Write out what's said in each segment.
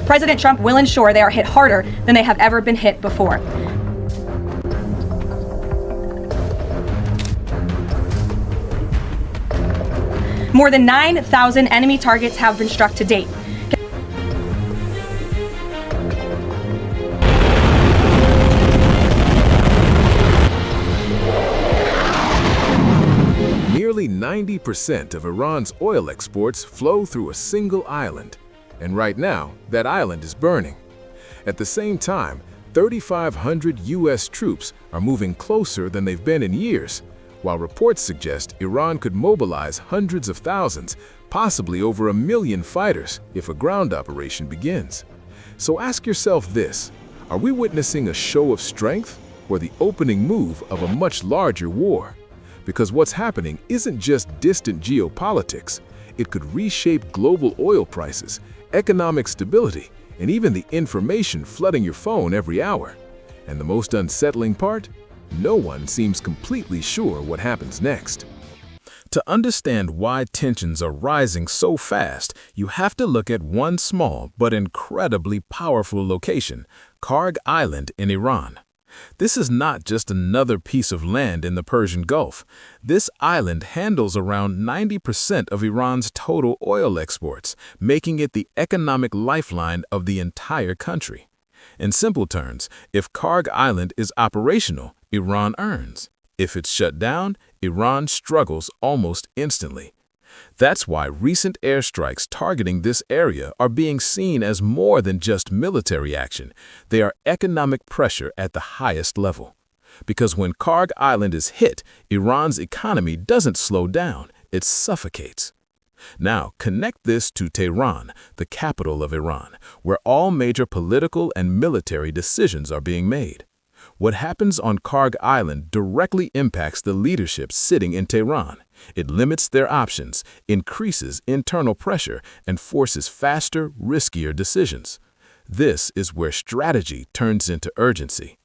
President Trump will ensure they are hit harder than they have ever been hit before. More than 9,000 enemy targets have been struck to date. Nearly 90% of Iran's oil exports flow through a single island. And right now, that island is burning. At the same time, 3,500 U.S. troops are moving closer than they've been in years, while reports suggest Iran could mobilize hundreds of thousands, possibly over 1 million fighters, if a ground operation begins. So ask yourself this: are we witnessing a show of strength or the opening move of a much larger war? Because what's happening isn't just distant geopolitics. It could reshape global oil prices, economic stability, and even the information flooding your phone every hour. And the most unsettling part? No one seems completely sure what happens next. To understand why tensions are rising so fast, you have to look at one small but incredibly powerful location, Kharg Island in Iran. This is not just another piece of land in the Persian Gulf. This island handles around 90% of Iran's total oil exports, making it the economic lifeline of the entire country. In simple terms, if Kharg Island is operational, Iran earns. If it's shut down, Iran struggles almost instantly. That's why recent airstrikes targeting this area are being seen as more than just military action. They are economic pressure at the highest level. Because when Kharg Island is hit, Iran's economy doesn't slow down, it suffocates. Now, connect this to Tehran, the capital of Iran, where all major political and military decisions are being made. What happens on Kharg Island directly impacts the leadership sitting in Tehran. It limits their options, increases internal pressure, and forces faster, riskier decisions. This is where strategy turns into urgency.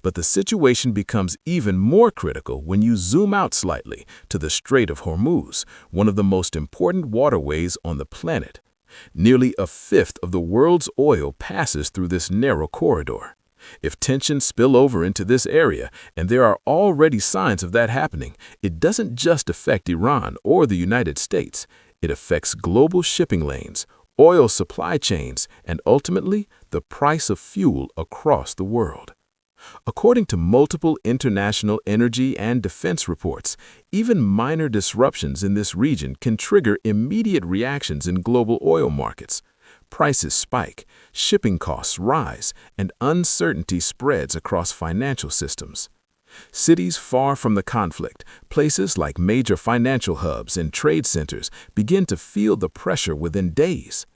But the situation becomes even more critical when you zoom out slightly to the Strait of Hormuz, one of the most important waterways on the planet. Nearly a fifth of the world's oil passes through this narrow corridor. If tensions spill over into this area, and there are already signs of that happening, it doesn't just affect Iran or the United States. It affects global shipping lanes, oil supply chains, and ultimately, the price of fuel across the world. According to multiple international energy and defense reports, even minor disruptions in this region can trigger immediate reactions in global oil markets. Prices spike, shipping costs rise, and uncertainty spreads across financial systems. Cities far from the conflict, places like major financial hubs and trade centers, begin to feel the pressure within days.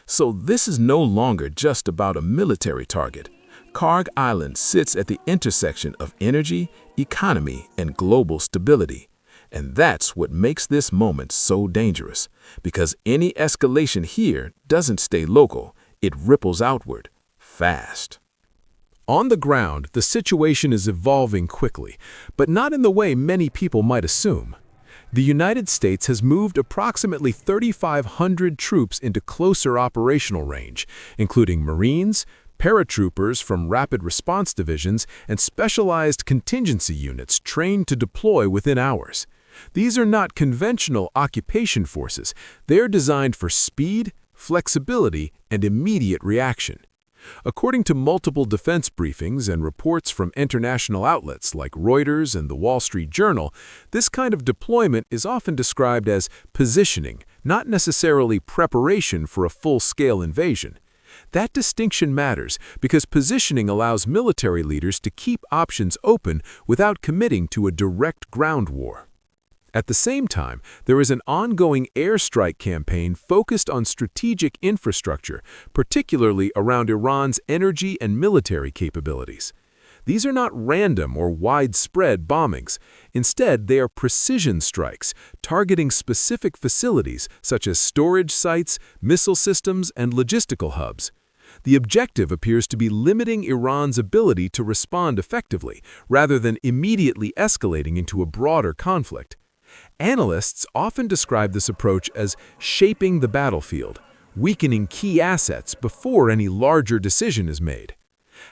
So this is no longer just about a military target. Kharg Island sits at the intersection of energy, economy, and global stability. And that's what makes this moment so dangerous, because any escalation here doesn't stay local, it ripples outward, fast. On the ground, the situation is evolving quickly, but not in the way many people might assume. The United States has moved approximately 3,500 troops into closer operational range, including Marines, paratroopers from rapid response divisions, and specialized contingency units trained to deploy within hours. These are not conventional occupation forces. They are designed for speed, flexibility, and immediate reaction. According to multiple defense briefings and reports from international outlets like Reuters and the Wall Street Journal, this kind of deployment is often described as positioning, not necessarily preparation for a full-scale invasion. That distinction matters because positioning allows military leaders to keep options open without committing to a direct ground war. At the same time, there is an ongoing airstrike campaign focused on strategic infrastructure, particularly around Iran's energy and military capabilities. These are not random or widespread bombings. Instead, they are precision strikes, targeting specific facilities such as storage sites, missile systems, and logistical hubs. The objective appears to be limiting Iran's ability to respond effectively, rather than immediately escalating into a broader conflict. Analysts often describe this approach as shaping the battlefield, weakening key assets before any larger decision is made.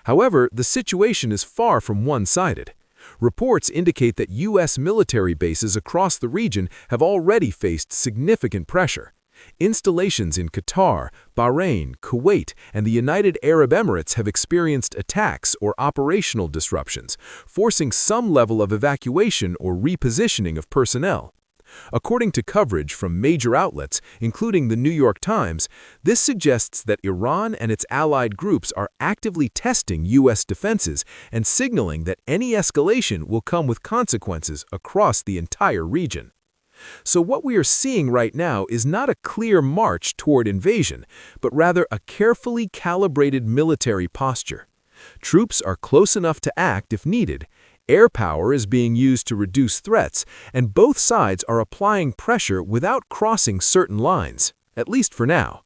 However, the situation is far from one-sided. Reports indicate that U.S. military bases across the region have already faced significant pressure. Installations in Qatar, Bahrain, Kuwait, and the United Arab Emirates have experienced attacks or operational disruptions, forcing some level of evacuation or repositioning of personnel. According to coverage from major outlets, including the New York Times, this suggests that Iran and its allied groups are actively testing U.S. defenses and signaling that any escalation will come with consequences across the entire region. So what we are seeing right now is not a clear march toward invasion, but rather a carefully calibrated military posture. Troops are close enough to act if needed. Air power is being used to reduce threats, and both sides are applying pressure without crossing certain lines, at least for now.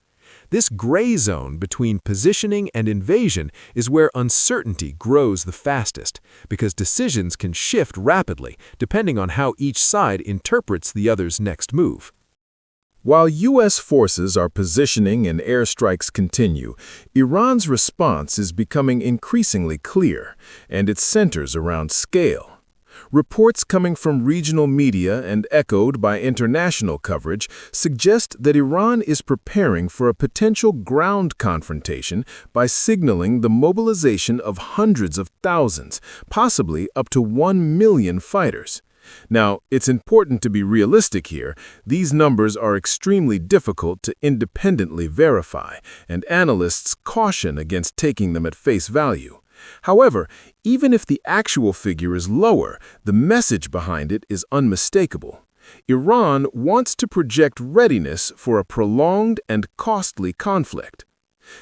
This gray zone between positioning and invasion is where uncertainty grows the fastest, because decisions can shift rapidly depending on how each side interprets the other's next move. While U.S. forces are positioning and airstrikes continue, Iran's response is becoming increasingly clear, and it centers around scale. Reports coming from regional media and echoed by international coverage suggest that Iran is preparing for a potential ground confrontation by signaling the mobilization of hundreds of thousands, possibly up to 1 million fighters. Now, it's important to be realistic here. These numbers are extremely difficult to independently verify, and analysts caution against taking them at face value. However, even if the actual figure is lower, the message behind it is unmistakable. Iran wants to project readiness for a prolonged and costly conflict.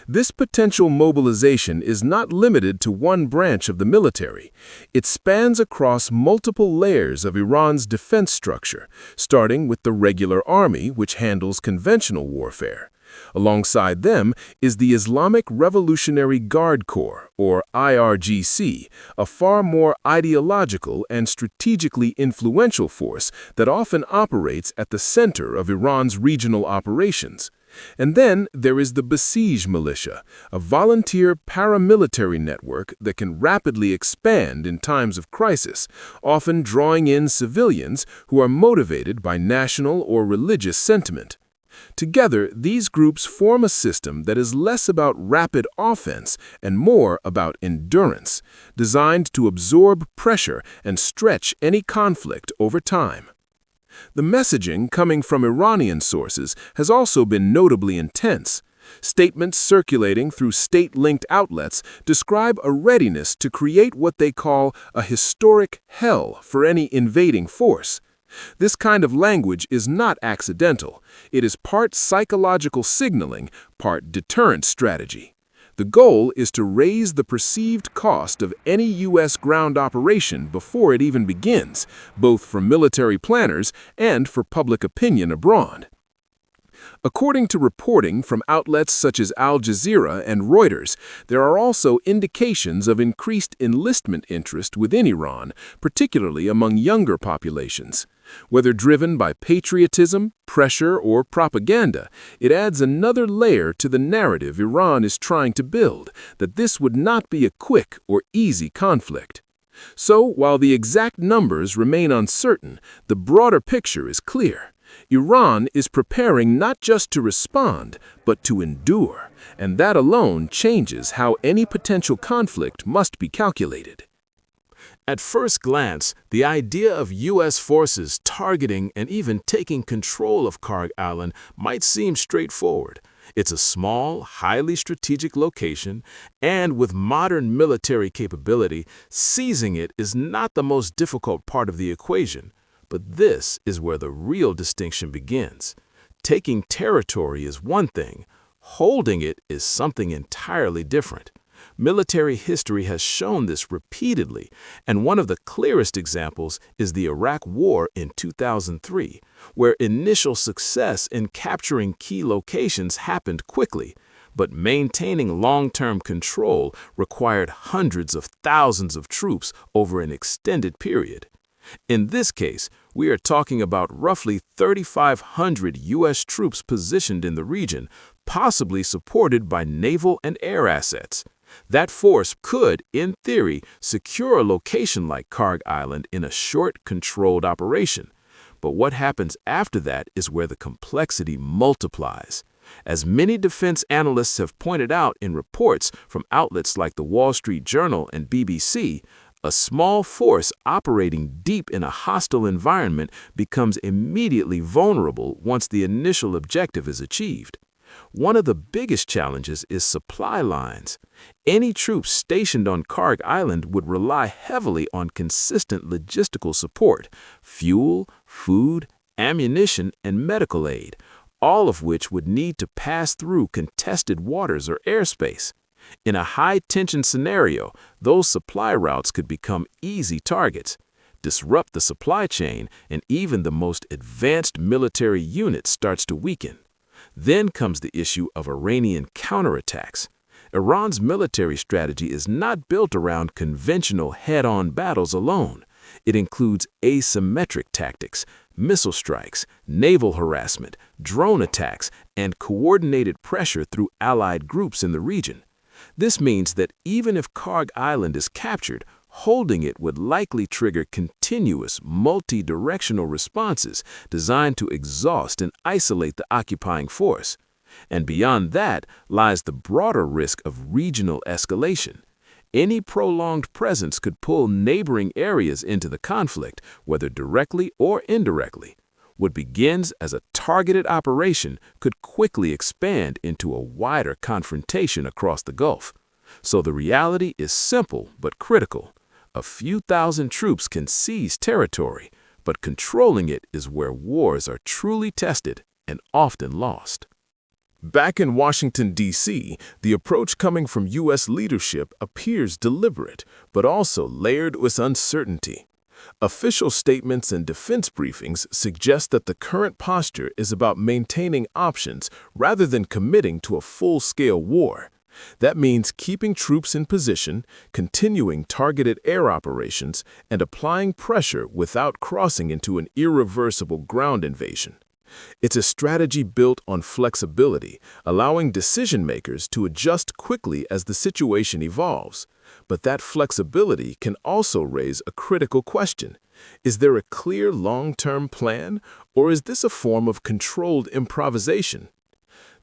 This potential mobilization is not limited to one branch of the military. It spans across multiple layers of Iran's defense structure, starting with the regular army, which handles conventional warfare. Alongside them is the Islamic Revolutionary Guard Corps, or IRGC, a far more ideological and strategically influential force that often operates at the center of Iran's regional operations. And then there is the Basij militia, a volunteer paramilitary network that can rapidly expand in times of crisis, often drawing in civilians who are motivated by national or religious sentiment. Together, these groups form a system that is less about rapid offense and more about endurance, designed to absorb pressure and stretch any conflict over time. The messaging coming from Iranian sources has also been notably intense. Statements circulating through state-linked outlets describe a readiness to create what they call a historic hell for any invading force. This kind of language is not accidental. It is part psychological signaling, part deterrent strategy. The goal is to raise the perceived cost of any U.S. ground operation before it even begins, both for military planners and for public opinion abroad. According to reporting from outlets such as Al Jazeera and Reuters, there are also indications of increased enlistment interest within Iran, particularly among younger populations. Whether driven by patriotism, pressure, or propaganda, it adds another layer to the narrative Iran is trying to build, that this would not be a quick or easy conflict. So, while the exact numbers remain uncertain, the broader picture is clear. Iran is preparing not just to respond, but to endure, and that alone changes how any potential conflict must be calculated. At first glance, the idea of U.S. forces targeting and even taking control of Kharg Island might seem straightforward. It's a small, highly strategic location, and with modern military capability, seizing it is not the most difficult part of the equation. But this is where the real distinction begins. Taking territory is one thing, holding it is something entirely different. Military history has shown this repeatedly, and one of the clearest examples is the Iraq War in 2003, where initial success in capturing key locations happened quickly, but maintaining long-term control required hundreds of thousands of troops over an extended period. In this case, we are talking about roughly 3,500 U.S. troops positioned in the region, possibly supported by naval and air assets. That force could, in theory, secure a location like Kharg Island in a short, controlled operation. But what happens after that is where the complexity multiplies. As many defense analysts have pointed out in reports from outlets like the Wall Street Journal and BBC, a small force operating deep in a hostile environment becomes immediately vulnerable once the initial objective is achieved. One of the biggest challenges is supply lines. Any troops stationed on Kharg Island would rely heavily on consistent logistical support, fuel, food, ammunition, and medical aid, all of which would need to pass through contested waters or airspace. In a high-tension scenario, those supply routes could become easy targets, disrupt the supply chain, and even the most advanced military unit starts to weaken. Then comes the issue of Iranian counterattacks. Iran's military strategy is not built around conventional head-on battles alone. It includes asymmetric tactics, missile strikes, naval harassment, drone attacks, and coordinated pressure through allied groups in the region. This means that even if Kharg Island is captured, holding it would likely trigger continuous, multi-directional responses designed to exhaust and isolate the occupying force. And beyond that lies the broader risk of regional escalation. Any prolonged presence could pull neighboring areas into the conflict, whether directly or indirectly. What begins as a targeted operation could quickly expand into a wider confrontation across the Gulf. So the reality is simple but critical. A few thousand troops can seize territory, but controlling it is where wars are truly tested and often lost. Back in Washington, D.C., the approach coming from U.S. leadership appears deliberate, but also layered with uncertainty. Official statements and defense briefings suggest that the current posture is about maintaining options rather than committing to a full-scale war. That means keeping troops in position, continuing targeted air operations, and applying pressure without crossing into an irreversible ground invasion. It's a strategy built on flexibility, allowing decision-makers to adjust quickly as the situation evolves. But that flexibility can also raise a critical question. Is there a clear long-term plan, or is this a form of controlled improvisation?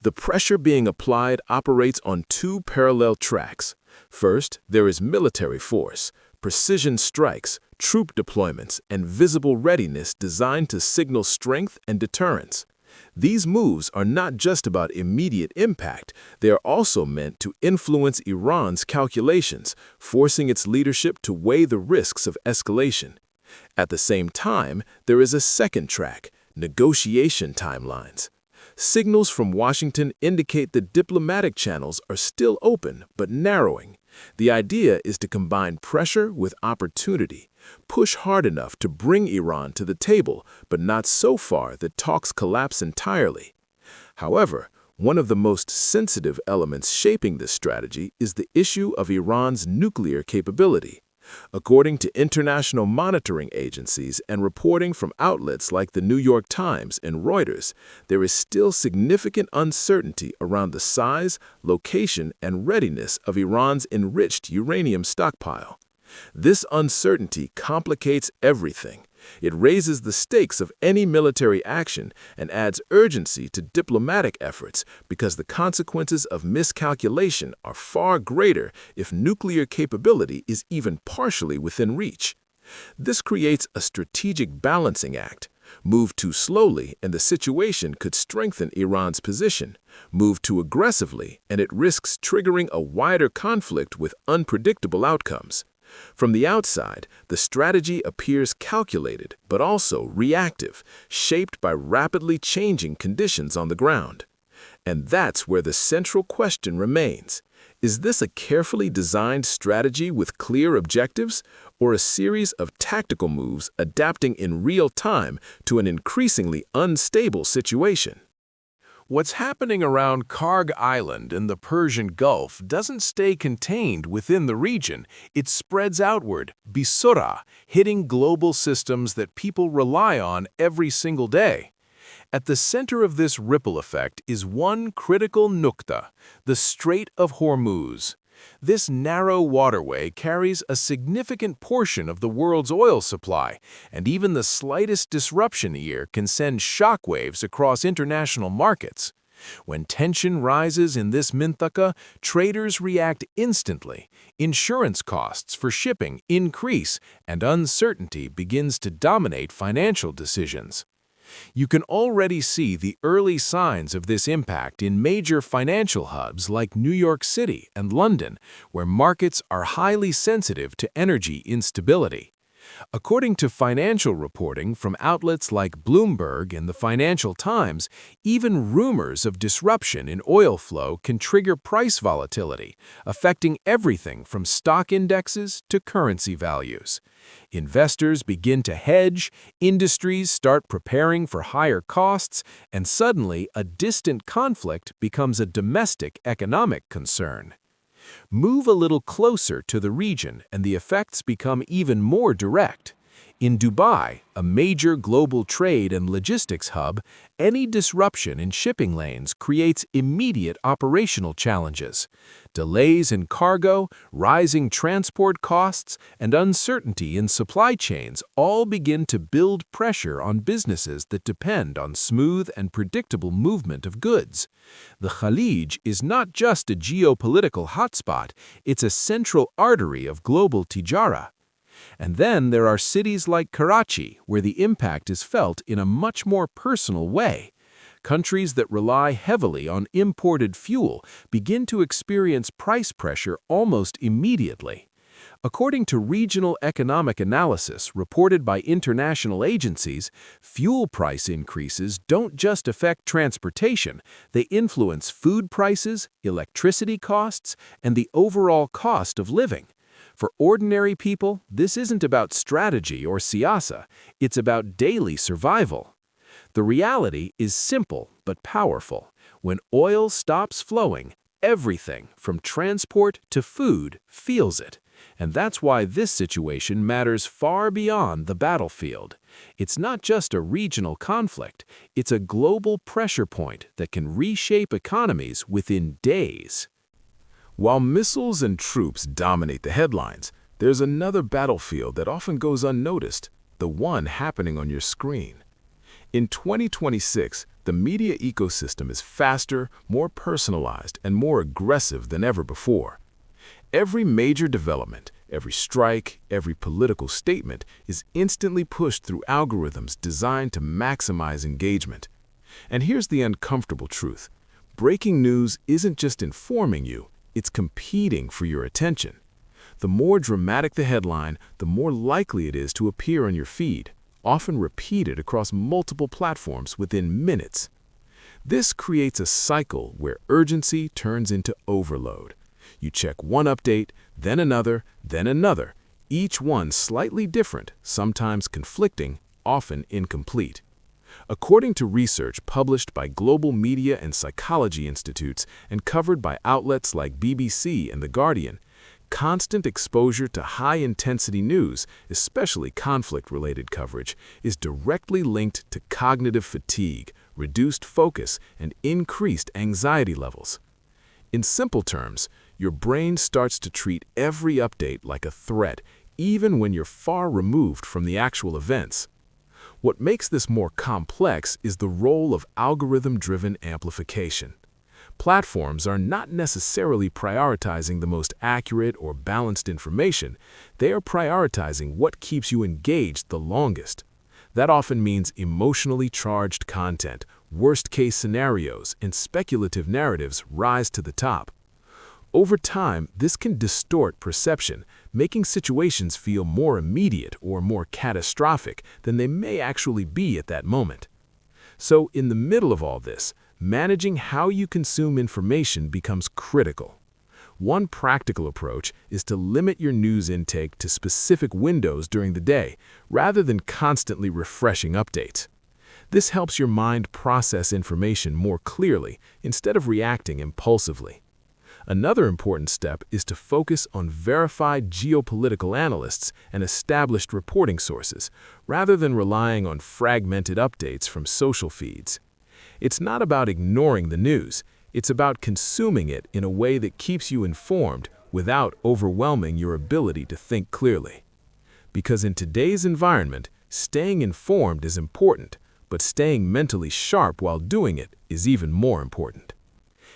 The pressure being applied operates on two parallel tracks. First, there is military force, precision strikes, troop deployments, and visible readiness designed to signal strength and deterrence. These moves are not just about immediate impact, they are also meant to influence Iran's calculations, forcing its leadership to weigh the risks of escalation. At the same time, there is a second track, negotiation timelines. Signals from Washington indicate that diplomatic channels are still open but narrowing. The idea is to combine pressure with opportunity, push hard enough to bring Iran to the table, but not so far that talks collapse entirely. However, one of the most sensitive elements shaping this strategy is the issue of Iran's nuclear capability. According to international monitoring agencies and reporting from outlets like the New York Times and Reuters, there is still significant uncertainty around the size, location, and readiness of Iran's enriched uranium stockpile. This uncertainty complicates everything. It raises the stakes of any military action and adds urgency to diplomatic efforts because the consequences of miscalculation are far greater if nuclear capability is even partially within reach. This creates a strategic balancing act. Move too slowly and the situation could strengthen Iran's position. Move too aggressively and it risks triggering a wider conflict with unpredictable outcomes. From the outside, the strategy appears calculated but also reactive, shaped by rapidly changing conditions on the ground. And that's where the central question remains. Is this a carefully designed strategy with clear objectives, or a series of tactical moves adapting in real time to an increasingly unstable situation? What's happening around Kharg Island in the Persian Gulf doesn't stay contained within the region. It spreads outward, bisurah, hitting global systems that people rely on every single day. At the center of this ripple effect is one critical nukta, the Strait of Hormuz. This narrow waterway carries a significant portion of the world's oil supply, and even the slightest disruption here can send shockwaves across international markets. When tension rises in this mintaka, traders react instantly. Insurance costs for shipping increase, and uncertainty begins to dominate financial decisions. You can already see the early signs of this impact in major financial hubs like New York City and London, where markets are highly sensitive to energy instability. According to financial reporting from outlets like Bloomberg and the Financial Times, even rumors of disruption in oil flow can trigger price volatility, affecting everything from stock indexes to currency values. Investors begin to hedge, industries start preparing for higher costs, and suddenly a distant conflict becomes a domestic economic concern. Move a little closer to the region and the effects become even more direct. In Dubai, a major global trade and logistics hub, any disruption in shipping lanes creates immediate operational challenges. Delays in cargo, rising transport costs, and uncertainty in supply chains all begin to build pressure on businesses that depend on smooth and predictable movement of goods. The Khalij is not just a geopolitical hotspot, it's a central artery of global tijara. And then there are cities like Karachi, where the impact is felt in a much more personal way. Countries that rely heavily on imported fuel begin to experience price pressure almost immediately. According to regional economic analysis reported by international agencies, fuel price increases don't just affect transportation, they influence food prices, electricity costs, and the overall cost of living. For ordinary people, this isn't about strategy or siyasa, it's about daily survival. The reality is simple but powerful. When oil stops flowing, everything from transport to food feels it. And that's why this situation matters far beyond the battlefield. It's not just a regional conflict, it's a global pressure point that can reshape economies within days. While missiles and troops dominate the headlines, there's another battlefield that often goes unnoticed, the one happening on your screen. In 2026, the media ecosystem is faster, more personalized, and more aggressive than ever before. Every major development, every strike, every political statement is instantly pushed through algorithms designed to maximize engagement. And here's the uncomfortable truth. Breaking news isn't just informing you, it's competing for your attention. The more dramatic the headline, the more likely it is to appear on your feed, often repeated across multiple platforms within minutes. This creates a cycle where urgency turns into overload. You check one update, then another, each one slightly different, sometimes conflicting, often incomplete. According to research published by global media and psychology institutes and covered by outlets like BBC and The Guardian, constant exposure to high-intensity news, especially conflict-related coverage, is directly linked to cognitive fatigue, reduced focus, and increased anxiety levels. In simple terms, your brain starts to treat every update like a threat, even when you're far removed from the actual events. What makes this more complex is the role of algorithm-driven amplification. Platforms are not necessarily prioritizing the most accurate or balanced information, they are prioritizing what keeps you engaged the longest. That often means emotionally charged content, worst-case scenarios, and speculative narratives rise to the top. Over time, this can distort perception, making situations feel more immediate or more catastrophic than they may actually be at that moment. So, in the middle of all this, managing how you consume information becomes critical. One practical approach is to limit your news intake to specific windows during the day, rather than constantly refreshing updates. This helps your mind process information more clearly instead of reacting impulsively. Another important step is to focus on verified geopolitical analysts and established reporting sources, rather than relying on fragmented updates from social feeds. It's not about ignoring the news. It's about consuming it in a way that keeps you informed without overwhelming your ability to think clearly. Because in today's environment, staying informed is important, but staying mentally sharp while doing it is even more important.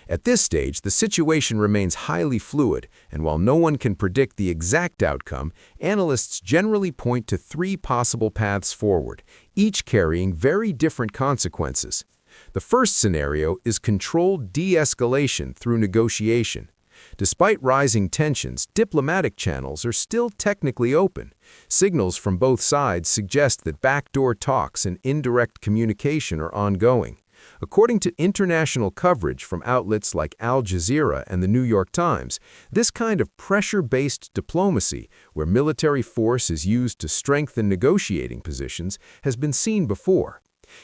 At this stage, the situation remains highly fluid, and while no one can predict the exact outcome, analysts generally point to three possible paths forward, each carrying very different consequences. The first scenario is controlled de-escalation through negotiation. Despite rising tensions, diplomatic channels are still technically open. Signals from both sides suggest that backdoor talks and indirect communication are ongoing. According to international coverage from outlets like Al Jazeera and the New York Times, this kind of pressure-based diplomacy, where military force is used to strengthen negotiating positions, has been seen before.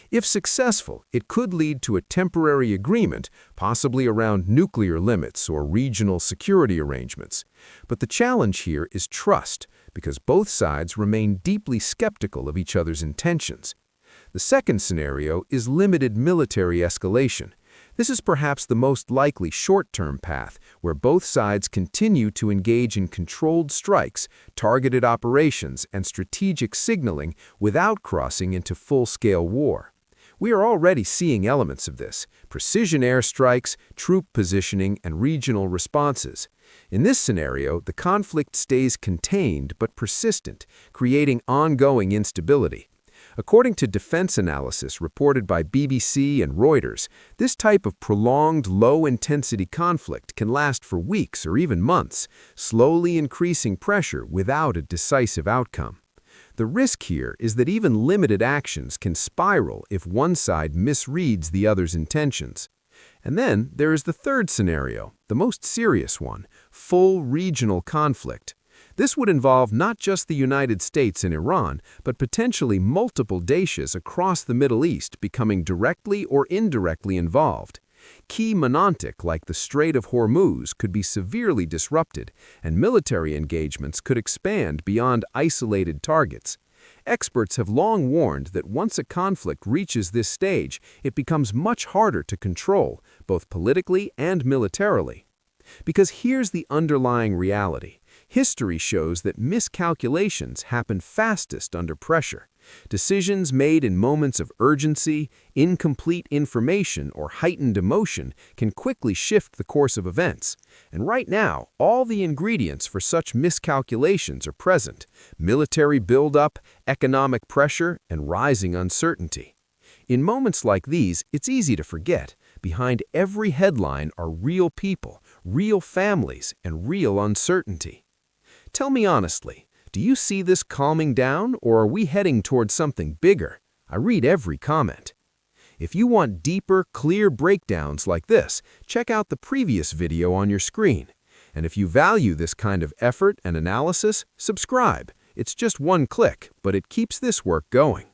If successful, it could lead to a temporary agreement, possibly around nuclear limits or regional security arrangements. But the challenge here is trust, because both sides remain deeply skeptical of each other's intentions. The second scenario is limited military escalation. This is perhaps the most likely short-term path, where both sides continue to engage in controlled strikes, targeted operations, and strategic signaling without crossing into full-scale war. We are already seeing elements of this: precision airstrikes, troop positioning, and regional responses. In this scenario, the conflict stays contained but persistent, creating ongoing instability. According to defense analysis reported by BBC and Reuters, this type of prolonged, low-intensity conflict can last for weeks or even months, slowly increasing pressure without a decisive outcome. The risk here is that even limited actions can spiral if one side misreads the other's intentions. And then there is the third scenario, the most serious one: full regional conflict. This would involve not just the United States and Iran, but potentially multiple Daeshas across the Middle East becoming directly or indirectly involved. Key manantic like the Strait of Hormuz could be severely disrupted, and military engagements could expand beyond isolated targets. Experts have long warned that once a conflict reaches this stage, it becomes much harder to control, both politically and militarily. Because here's the underlying reality. History shows that miscalculations happen fastest under pressure. Decisions made in moments of urgency, incomplete information, or heightened emotion can quickly shift the course of events. And right now, all the ingredients for such miscalculations are present: military buildup, economic pressure, and rising uncertainty. In moments like these, it's easy to forget. Behind every headline are real people, real families, and real uncertainty. Tell me honestly, do you see this calming down, or are we heading towards something bigger? I read every comment. If you want deeper, clear breakdowns like this, check out the previous video on your screen. And if you value this kind of effort and analysis, subscribe. It's just one click, but it keeps this work going.